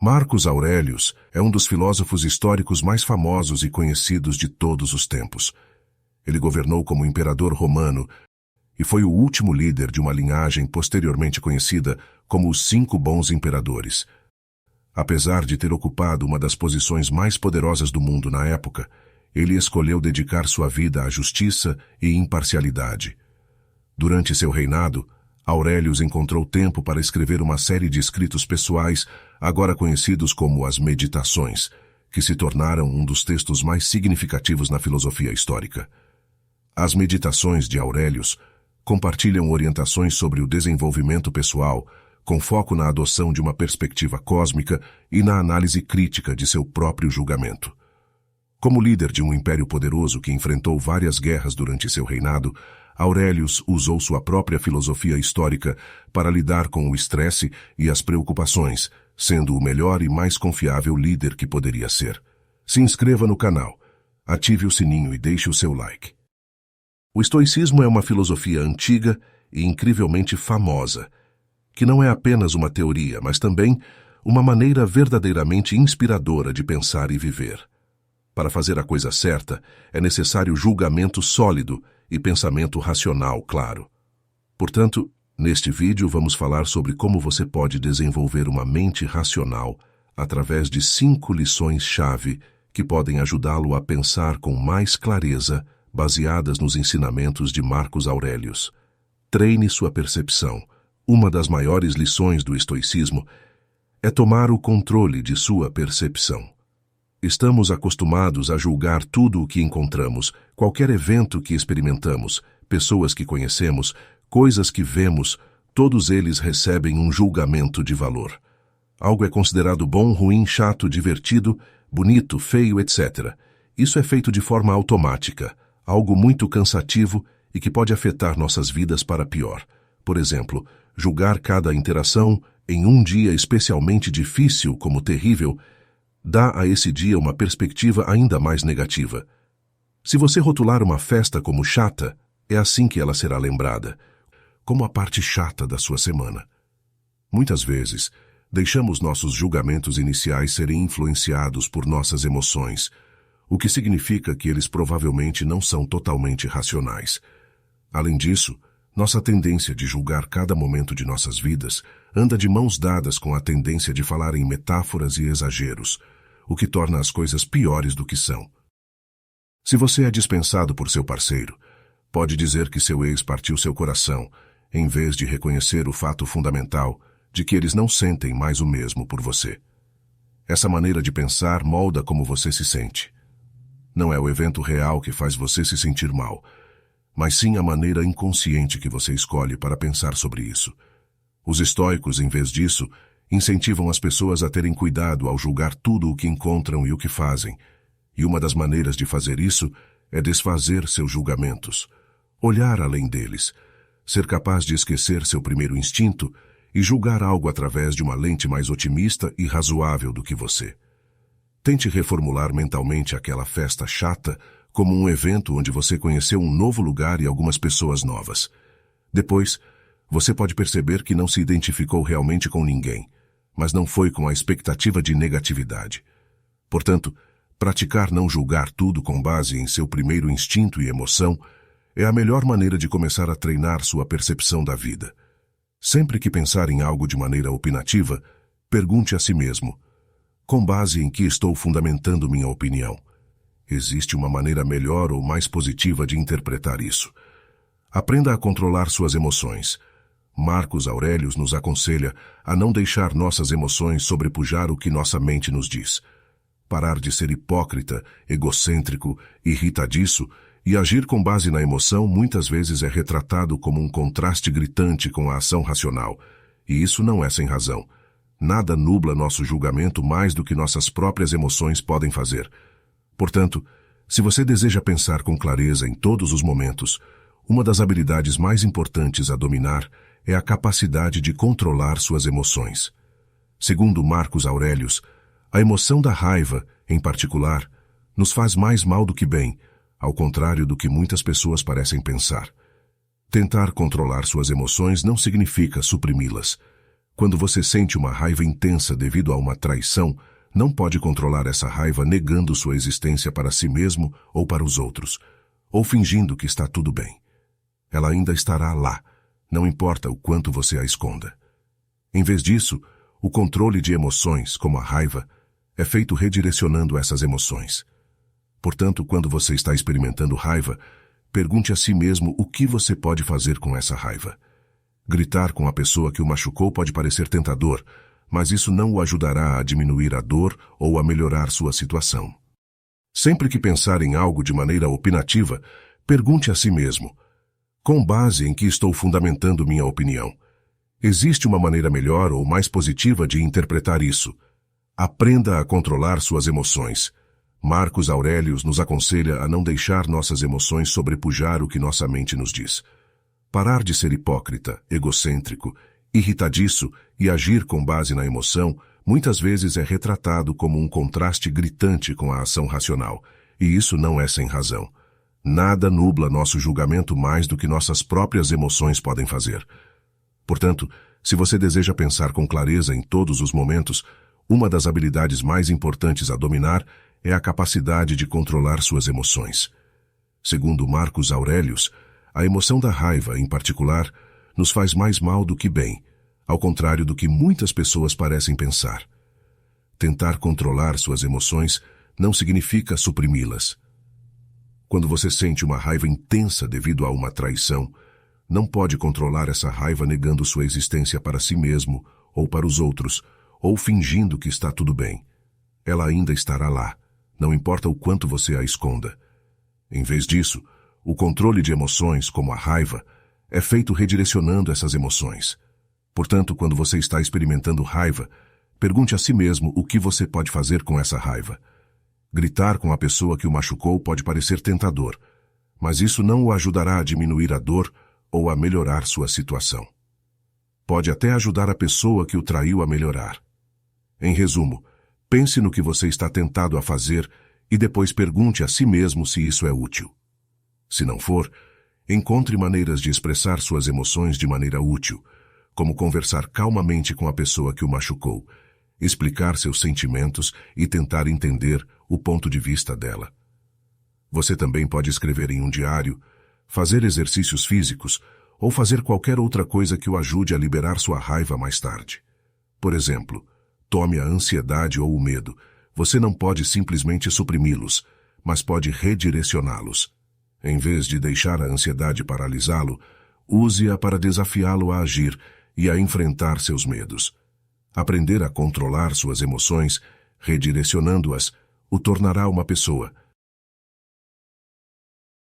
Marcos Aurelius é um dos filósofos históricos mais famosos e conhecidos de todos os tempos. Ele governou como imperador romano e foi o último líder de uma linhagem posteriormente conhecida como os 5 Bons Imperadores. Apesar de ter ocupado uma das posições mais poderosas do mundo na época, ele escolheu dedicar sua vida à justiça e imparcialidade. Durante seu reinado, Aurelius encontrou tempo para escrever uma série de escritos pessoais, agora conhecidos como as Meditações, que se tornaram um dos textos mais significativos na filosofia histórica. As Meditações de Aurelius compartilham orientações sobre o desenvolvimento pessoal, com foco na adoção de uma perspectiva cósmica e na análise crítica de seu próprio julgamento. Como líder de um império poderoso que enfrentou várias guerras durante seu reinado, Aurelius usou sua própria filosofia histórica para lidar com o estresse e as preocupações, sendo o melhor e mais confiável líder que poderia ser. Se inscreva no canal, ative o sininho e deixe o seu like. O estoicismo é uma filosofia antiga e incrivelmente famosa, que não é apenas uma teoria, mas também uma maneira verdadeiramente inspiradora de pensar e viver. Para fazer a coisa certa, é necessário julgamento sólido e pensamento racional, claro. Portanto, neste vídeo vamos falar sobre como você pode desenvolver uma mente racional através de 5 lições-chave que podem ajudá-lo a pensar com mais clareza, baseadas nos ensinamentos de Marcos Aurelius. Treine sua percepção. Uma das maiores lições do estoicismo é tomar o controle de sua percepção. Estamos acostumados a julgar tudo o que encontramos, qualquer evento que experimentamos, pessoas que conhecemos, coisas que vemos, todos eles recebem um julgamento de valor. Algo é considerado bom, ruim, chato, divertido, bonito, feio, etc. Isso é feito de forma automática, algo muito cansativo e que pode afetar nossas vidas para pior. Por exemplo, julgar cada interação em um dia especialmente difícil como terrível dá a esse dia uma perspectiva ainda mais negativa. Se você rotular uma festa como chata, é assim que ela será lembrada, como a parte chata da sua semana. Muitas vezes, deixamos nossos julgamentos iniciais serem influenciados por nossas emoções, o que significa que eles provavelmente não são totalmente racionais. Além disso, nossa tendência de julgar cada momento de nossas vidas anda de mãos dadas com a tendência de falar em metáforas e exageros, o que torna as coisas piores do que são. Se você é dispensado por seu parceiro, pode dizer que seu ex partiu seu coração, em vez de reconhecer o fato fundamental de que eles não sentem mais o mesmo por você. Essa maneira de pensar molda como você se sente. Não é o evento real que faz você se sentir mal, mas sim a maneira inconsciente que você escolhe para pensar sobre isso. Os estoicos, em vez disso, incentivam as pessoas a terem cuidado ao julgar tudo o que encontram e o que fazem, e uma das maneiras de fazer isso é desfazer seus julgamentos, olhar além deles, ser capaz de esquecer seu primeiro instinto e julgar algo através de uma lente mais otimista e razoável do que você. Tente reformular mentalmente aquela festa chata como um evento onde você conheceu um novo lugar e algumas pessoas novas. Depois, você pode perceber que não se identificou realmente com ninguém, mas não foi com a expectativa de negatividade. Portanto, praticar não julgar tudo com base em seu primeiro instinto e emoção é a melhor maneira de começar a treinar sua percepção da vida. Sempre que pensar em algo de maneira opinativa, pergunte a si mesmo: com base em que estou fundamentando minha opinião? Existe uma maneira melhor ou mais positiva de interpretar isso? Aprenda a controlar suas emoções. Marcos Aurelius nos aconselha a não deixar nossas emoções sobrepujar o que nossa mente nos diz. Parar de ser hipócrita, egocêntrico, irritadiço e agir com base na emoção muitas vezes é retratado como um contraste gritante com a ação racional, e isso não é sem razão. Nada nubla nosso julgamento mais do que nossas próprias emoções podem fazer. Portanto, se você deseja pensar com clareza em todos os momentos, uma das habilidades mais importantes a dominar é a capacidade de controlar suas emoções. Segundo Marcos Aurelius, a emoção da raiva, em particular, nos faz mais mal do que bem, ao contrário do que muitas pessoas parecem pensar. Tentar controlar suas emoções não significa suprimi-las. Quando você sente uma raiva intensa devido a uma traição, não pode controlar essa raiva negando sua existência para si mesmo ou para os outros, ou fingindo que está tudo bem. Ela ainda estará lá, não importa o quanto você a esconda. Em vez disso, o controle de emoções, como a raiva, é feito redirecionando essas emoções. Portanto, quando você está experimentando raiva, pergunte a si mesmo o que você pode fazer com essa raiva. Gritar com a pessoa que o machucou pode parecer tentador, mas isso não o ajudará a diminuir a dor ou a melhorar sua situação. Sempre que pensar em algo de maneira opinativa, pergunte a si mesmo: com base em que estou fundamentando minha opinião? Existe uma maneira melhor ou mais positiva de interpretar isso? Aprenda a controlar suas emoções. Marcos Aurelius nos aconselha a não deixar nossas emoções sobrepujar o que nossa mente nos diz. Parar de ser hipócrita, egocêntrico, irritadiço e agir com base na emoção muitas vezes é retratado como um contraste gritante com a ação racional, e isso não é sem razão. Nada nubla nosso julgamento mais do que nossas próprias emoções podem fazer. Portanto, se você deseja pensar com clareza em todos os momentos, uma das habilidades mais importantes a dominar é a capacidade de controlar suas emoções. Segundo Marcos Aurelius, a emoção da raiva, em particular, nos faz mais mal do que bem, ao contrário do que muitas pessoas parecem pensar. Tentar controlar suas emoções não significa suprimi-las. Quando você sente uma raiva intensa devido a uma traição, não pode controlar essa raiva negando sua existência para si mesmo ou para os outros, ou fingindo que está tudo bem. Ela ainda estará lá, não importa o quanto você a esconda. Em vez disso, o controle de emoções, como a raiva, é feito redirecionando essas emoções. Portanto, quando você está experimentando raiva, pergunte a si mesmo o que você pode fazer com essa raiva. Gritar com a pessoa que o machucou pode parecer tentador, mas isso não o ajudará a diminuir a dor ou a melhorar sua situação. Pode até ajudar a pessoa que o traiu a melhorar. Em resumo, pense no que você está tentado a fazer e depois pergunte a si mesmo se isso é útil. Se não for, encontre maneiras de expressar suas emoções de maneira útil, como conversar calmamente com a pessoa que o machucou, explicar seus sentimentos e tentar entender o ponto de vista dela. Você também pode escrever em um diário, fazer exercícios físicos ou fazer qualquer outra coisa que o ajude a liberar sua raiva mais tarde. Por exemplo, tome a ansiedade ou o medo. Você não pode simplesmente suprimi-los, mas pode redirecioná-los. Em vez de deixar a ansiedade paralisá-lo, use-a para desafiá-lo a agir e a enfrentar seus medos. Aprender a controlar suas emoções, redirecionando-as, o tornará uma pessoa